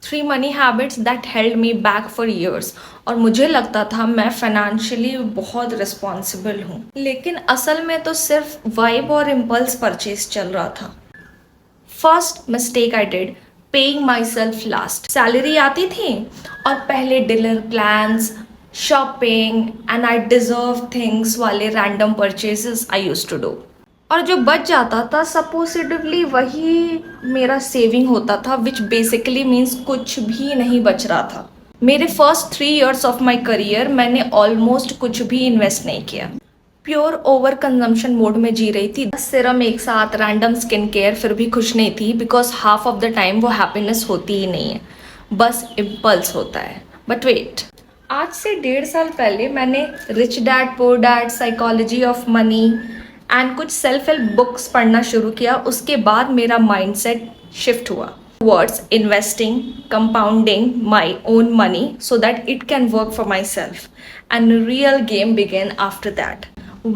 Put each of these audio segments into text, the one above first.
3 money habits that held me back for years. और मुझे लगता था मैं फाइनेंशियली बहुत रिस्पॉन्सिबल हूँ, लेकिन असल में तो सिर्फ वाइब और इम्पल्स परचेज चल रहा था। First mistake I did, paying myself last. Salary आती थी और पहले dinner plans, shopping and I deserve things वाले random purchases I use to do. और जो बच जाता था सपोजिटिवली वही मेरा सेविंग होता था, विच बेसिकली मीन्स कुछ भी नहीं बच रहा था। मेरे first 3 years of my career मैंने ऑलमोस्ट कुछ भी इन्वेस्ट नहीं किया। प्योर ओवर कंजम्पशन मोड में जी रही थी। 10 सिरम एक साथ, रैंडम स्किन केयर, फिर भी खुश नहीं थी because half of the time वो हैप्पीनेस होती ही नहीं है, बस इम्पल्स होता है। बट वेट, आज से 1.5 साल पहले मैंने rich dad poor dad, psychology of money and कुछ सेल्फ हेल्प बुक्स पढ़ना शुरू किया। उसके बाद मेरा माइंडसेट शिफ्ट हुआ towards investing, compounding my own money so that it can work for my self, and real game begin after that.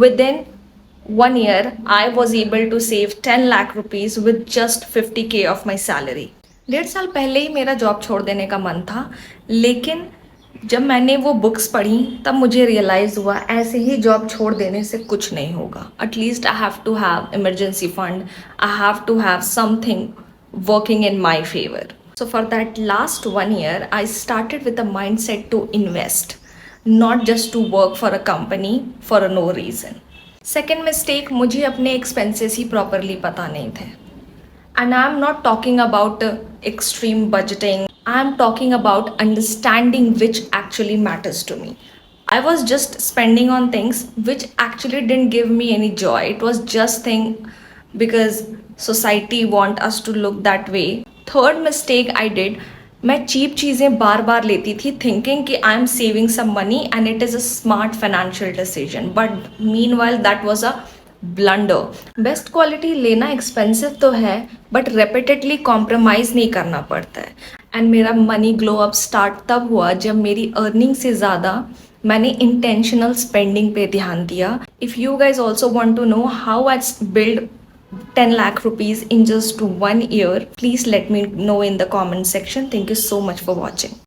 Within 1 year, I was able to save 10 lakh rupees with just 50K of my salary. 1.5 साल पहले ही मेरा job छोड़ देने का मन था, लेकिन जब मैंने वो बुक्स पढ़ी तब मुझे रियलाइज़ हुआ ऐसे ही जॉब छोड़ देने से कुछ नहीं होगा। At least I have to have emergency fund, I have to have something working in my favor. So for that last 1 year, I started with a mindset to invest, not just to work for a company for a no reason. Second mistake, मुझे अपने expenses ही properly पता नहीं थे. And I'm not talking about extreme budgeting. I'm talking about understanding which actually matters to me. I was just spending on things which actually didn't give me any joy. It was just thing because society want us to look that way. Third mistake I did, मैं cheap चीज़ें बार बार लेती थी thinking कि I am saving some money and it is a smart financial decision, but meanwhile that was a blunder. Best quality लेना expensive तो है, बट रेपिटेडली कॉम्प्रोमाइज़ नहीं करना पड़ता है। एंड मेरा मनी ग्लो अप स्टार्ट तब हुआ जब मेरी अर्निंग से ज़्यादा मैंने इंटेंशनल स्पेंडिंग पे ध्यान दिया। If you guys also want to know how I build 10 lakh rupees in just 1 year, please let me know in the comment section. Thank you so much for watching.